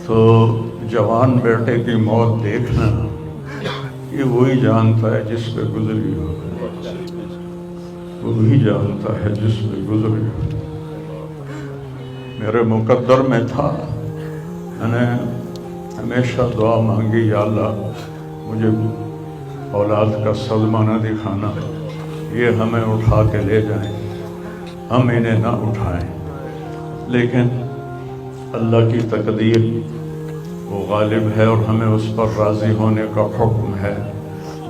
تو जवान बेटे की मौत देखना ये वही जानता है जिस पे गुजरी हो, वही जानता है जिस पे गुजरी हो। मेरे मुकद्दर में था, मैंने हमेशा दुआ मांगी, या अल्लाह मुझे औलाद का सदमा न दिखाना, ये हमें उठा के ले जाएं, हम इन्हें ना उठाएं। लेकिन अल्लाह की तकदीर वो गालिब है और हमें उस पर राज़ी होने का हुक्म है।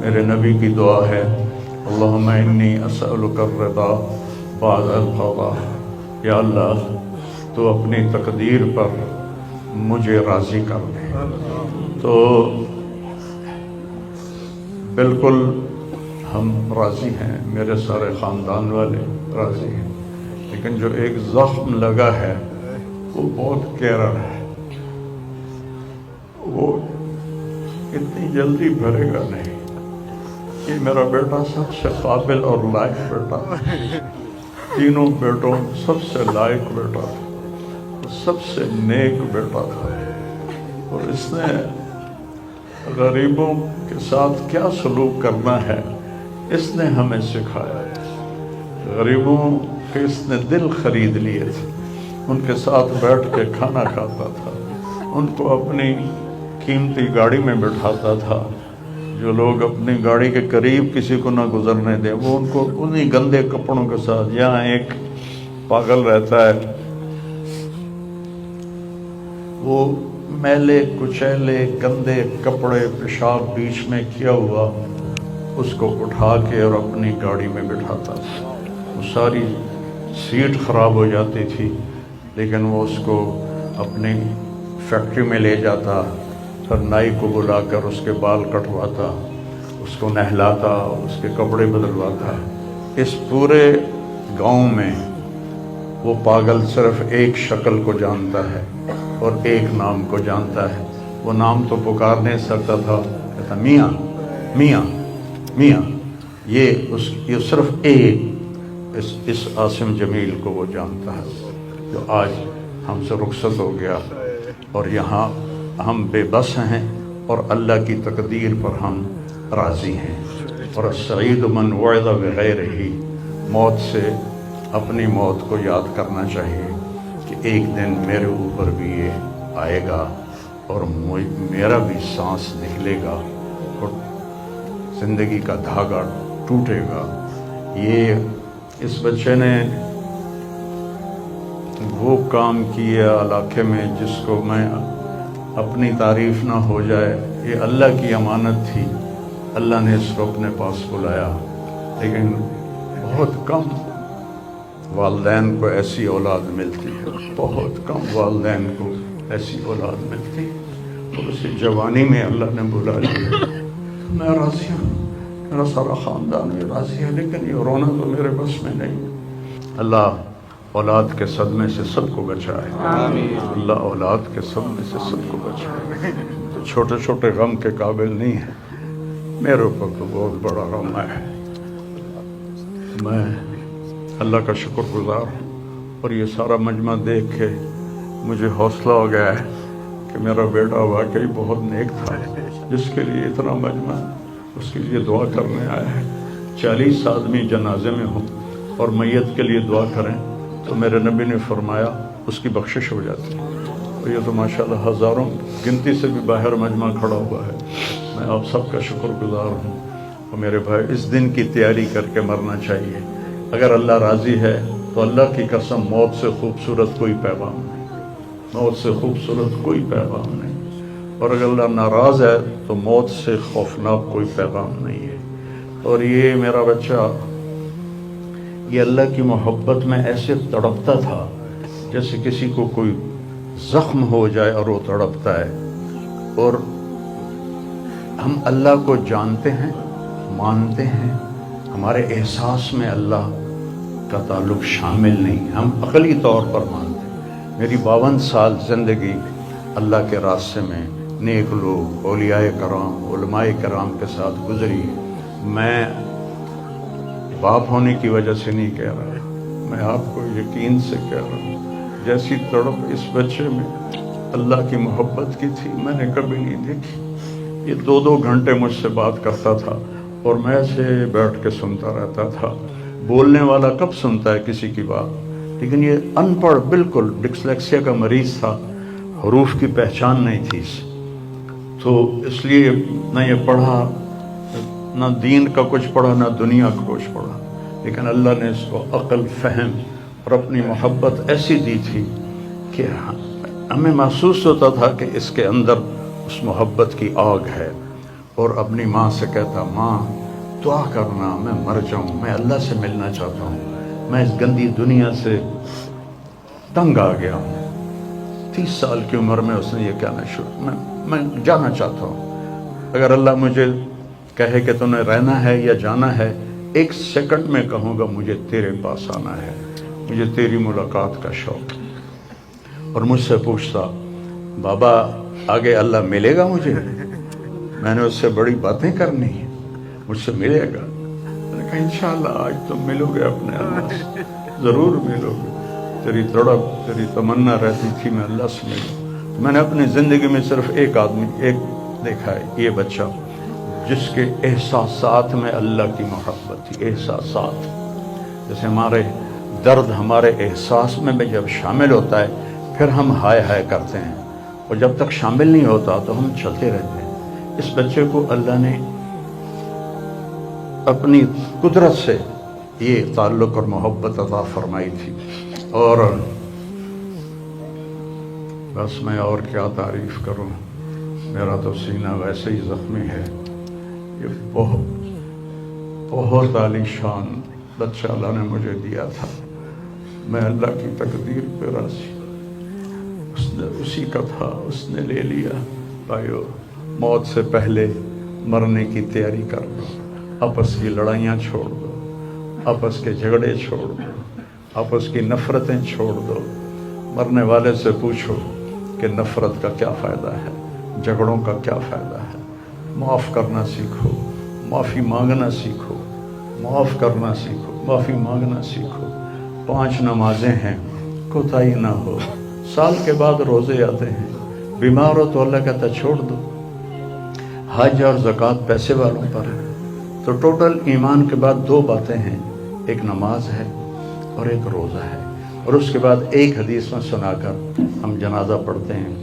मेरे नबी की दुआ है, अल्लाहुम्मा इन्नी असअलुका अर्रिदा बादल क़ज़ा, या अल्लाह तो अपनी तकदीर पर मुझे राज़ी कर दे। तो बिल्कुल हम राज़ी हैं, मेरे सारे ख़ानदान वाले राज़ी हैं, लेकिन जो एक ज़ख्म लगा है वो बहुत गहरा है, वो इतनी जल्दी भरेगा नहीं। ये मेरा बेटा सबसे काबिल और लायक बेटा, तीनों बेटों सबसे लायक बेटा था, सबसे नेक बेटा था, और इसने गरीबों के साथ क्या सलूक करना है इसने हमें सिखाया। गरीबों के इसने दिल खरीद लिए थे, उनके साथ बैठ के खाना खाता था, उनको अपनी कीमती गाड़ी में बिठाता था। जो लोग अपनी गाड़ी के करीब किसी को ना गुजरने दें, वो उनको उन्हीं गंदे कपड़ों के साथ, यहाँ एक पागल रहता है, वो मैले कुचैले गंदे कपड़े पेशाब बीच में किया हुआ उसको उठा के और अपनी गाड़ी में बिठाता था। वो सारी सीट ख़राब हो जाती थी, लेकिन वो उसको अपनी फैक्ट्री में ले जाता, फिर नाई को बुलाकर उसके बाल कटवाता, उसको नहलाता, उसके कपड़े बदलवाता। इस पूरे गांव में वो पागल सिर्फ एक शक्ल को जानता है और एक नाम को जानता है। वो नाम तो पुकार नहीं सकता था, कहता मियाँ मियाँ मियाँ। ये सिर्फ इस आसिम जमील को वो जानता है, जो आज हमसे रुखसत हो गया और यहाँ हम बेबस हैं और अल्लाह की तकदीर पर हम राज़ी हैं। और सईद मन वअज़ बिग़ैरिही, मौत से अपनी मौत को याद करना चाहिए कि एक दिन मेरे ऊपर भी ये आएगा और मेरा भी सांस निकलेगा और ज़िंदगी का धागा टूटेगा। ये इस बच्चे ने वो काम किया इलाके में जिसको मैं अपनी तारीफ़ ना हो जाए, ये अल्लाह की अमानत थी, अल्लाह ने इसको अपने पास बुलाया। लेकिन बहुत कम वालिदैन को ऐसी औलाद मिलती है, बहुत कम वालिदैन को ऐसी औलाद मिलती है। तो उसे जवानी में अल्लाह ने बुला लिया। मैं राज़ी हूँ, मेरा सारा ख़ानदान भी राज़ी है, लेकिन ये रोना तो मेरे बस में नहीं। अल्लाह औलाद के सदमे से सबको बचाए, अल्लाह औलाद के सदमे से सबको बचाए। तो छोटे छोटे गम के काबिल नहीं है, मेरे ऊपर तो बहुत बड़ा गम है। मैं अल्लाह का शुक्रगुज़ार हूँ और ये सारा मजमा देख के मुझे हौसला हो गया है कि मेरा बेटा वाकई बहुत नेक था, जिसके लिए इतना मजमा उसके लिए दुआ करने आया है। 40 आदमी जनाजे में हों और मैयत के लिए दुआ करें तो मेरे नबी ने फरमाया उसकी बख्शिश हो जाती है। और ये तो माशाल्लाह हज़ारों गिनती से भी बाहर मजमा खड़ा हुआ है। मैं आप सबका शुक्रगुज़ार हूँ। और मेरे भाई, इस दिन की तैयारी करके मरना चाहिए। अगर अल्लाह राज़ी है तो अल्लाह की कसम मौत से खूबसूरत कोई पैगाम नहीं, मौत से खूबसूरत कोई पैगाम नहीं। और अगर अल्लाह नाराज़ है तो मौत से खौफनाक कोई पैगाम नहीं है। और ये मेरा बच्चा ये अल्लाह की मोहब्बत में ऐसे तड़पता था जैसे किसी को कोई ज़ख्म हो जाए और वो तड़पता है। और हम अल्लाह को जानते हैं, मानते हैं, हमारे एहसास में अल्लाह का ताल्लुक़ शामिल नहीं, हम अक़ली तौर पर मानते हैं। मेरी 52 साल ज़िंदगी अल्लाह के रास्ते में नेक लोग, औलियाए कराम, उलमाए कराम के साथ गुजरी। मैं बाप होने की वजह से नहीं कह रहा, मैं आपको यकीन से कह रहा हूँ, जैसी तड़प इस बच्चे में اللہ کی محبت کی تھی میں نے کبھی نہیں دیکھی. یہ 2-2 گھنٹے مجھ سے بات کرتا تھا اور میں ایسے بیٹھ کے سنتا رہتا تھا. بولنے والا کب سنتا ہے کسی کی بات, لیکن یہ ان پڑھ بالکل ڈسلیکسیا کا مریض تھا, حروف کی پہچان نہیں تھی تو اس لیے نہ یہ پڑھا, نہ دین کا کچھ پڑھا نہ دنیا کا کچھ پڑھا, لیکن اللہ نے اس کو عقل, فہم اور اپنی محبت ایسی دی تھی کہ ہمیں محسوس ہوتا تھا کہ اس کے اندر اس محبت کی آگ ہے. اور اپنی ماں سے کہتا, ماں دعا کرنا میں مر جاؤں, میں اللہ سے ملنا چاہتا ہوں, میں اس گندی دنیا سے تنگ آ گیا ہوں. 30 سال کی عمر میں اس نے یہ کہنا شروع, میں جانا چاہتا ہوں, اگر اللہ مجھے کہے کہ تمہیں رہنا ہے یا جانا ہے, 1 سیکنڈ میں کہوں گا مجھے تیرے پاس آنا ہے, مجھے تیری ملاقات کا شوق. اور مجھ سے پوچھتا, بابا آگے اللہ ملے گا مجھے؟ میں نے اس سے بڑی باتیں کرنی ہیں, مجھ سے ملے گا؟ میں نے کہا انشاءاللہ آج تم ملو گے اپنے اللہ سے, ضرور ملو گے. تیری تڑپ, تیری تمنا رہتی تھی میں اللہ سے ملوں. میں نے اپنی زندگی میں صرف ایک آدمی دیکھا ہے, یہ بچہ جس کے احساسات میں اللہ کی محبت تھی. احساسات جیسے ہمارے درد ہمارے احساس میں جب شامل ہوتا ہے پھر ہم ہائے ہائے کرتے ہیں, اور جب تک شامل نہیں ہوتا تو ہم چلتے رہتے ہیں. اس بچے کو اللہ نے اپنی قدرت سے یہ تعلق اور محبت عطا فرمائی تھی. اور بس میں اور کیا تعریف کروں, میرا تو سینہ ویسے ہی زخمی ہے. یہ بہت عالی شان بچہ اللہ نے مجھے دیا تھا. میں اللہ کی تقدیر پہ راضی, اس نے اسی کا تھا, اس نے لے لیا. بھائیو, موت سے پہلے مرنے کی تیاری کر لو, آپس کی لڑائیاں چھوڑ دو, آپس کے جھگڑے چھوڑ دو, آپس کی نفرتیں چھوڑ دو. مرنے والے سے پوچھو کہ نفرت کا کیا فائدہ ہے, جھگڑوں کا کیا فائدہ ہے. معاف کرنا سیکھو, معافی مانگنا سیکھو, معاف کرنا سیکھو, معافی مانگنا سیکھو. 5 نمازیں ہیں, کوتاہی نہ ہو. سال کے بعد روزے آتے ہیں, بیمار ہو تو اللہ کہتا چھوڑ دو. حج اور زکوٰۃ پیسے والوں پر ہے. تو ٹوٹل ایمان کے بعد 2 باتیں ہیں, ایک نماز ہے اور ایک روزہ ہے. اور اس کے بعد ایک حدیث میں سنا کر ہم جنازہ پڑھتے ہیں.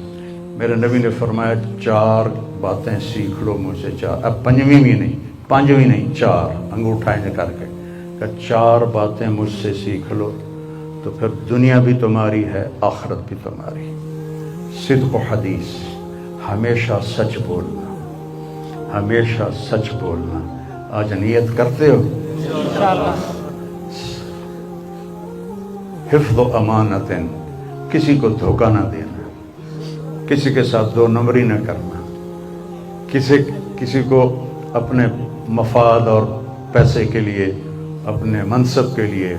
میرے نبی نے فرمایا 4 باتیں سیکھ لو مجھ سے. 4, اب 5ویں بھی نہیں, 5ویں نہیں, 4 انگوٹھا کر کے کہ 4 باتیں مجھ سے سیکھ لو تو پھر دنیا بھی تمہاری ہے, آخرت بھی تمہاری. صدق و حدیث, ہمیشہ سچ بولنا, ہمیشہ سچ بولنا. آج نیت کرتے ہو؟ انشاءاللہ. حفظ و امانت, کسی کو دھوکہ نہ دینا, کسی کے ساتھ 2 نمبری نہ کرنا, کسی کو اپنے مفاد اور پیسے کے لیے, اپنے منصب کے لیے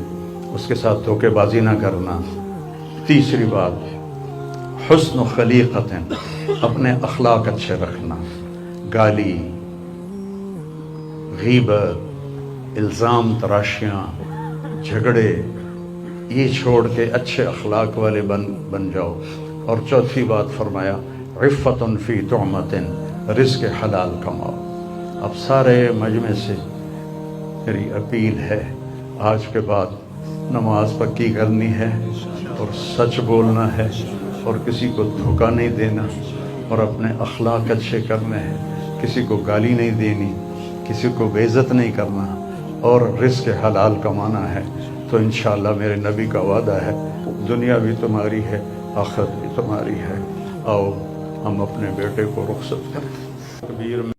اس کے ساتھ دھوکے بازی نہ کرنا. تیسری بات حسن و خلیقت, اپنے اخلاق اچھے رکھنا. گالی, غیبت, الزام تراشیاں, جھگڑے, یہ چھوڑ کے اچھے اخلاق والے بن جاؤ. اور چوتھی بات فرمایا عفت فی طعمت, رزق حلال کماؤ. اب سارے مجمع سے میری اپیل ہے, آج کے بعد نماز پکی کرنی ہے اور سچ بولنا ہے اور کسی کو دھوکہ نہیں دینا اور اپنے اخلاق اچھے کرنے ہیں. کسی کو گالی نہیں دینی, کسی کو بے عزت نہیں کرنا اور رزق حلال کمانا ہے. تو انشاءاللہ میرے نبی کا وعدہ ہے دنیا بھی تمہاری ہے, آخرت بھی تمہاری ہے. آؤ ہم اپنے بیٹے کو رخصت کریں. کبیر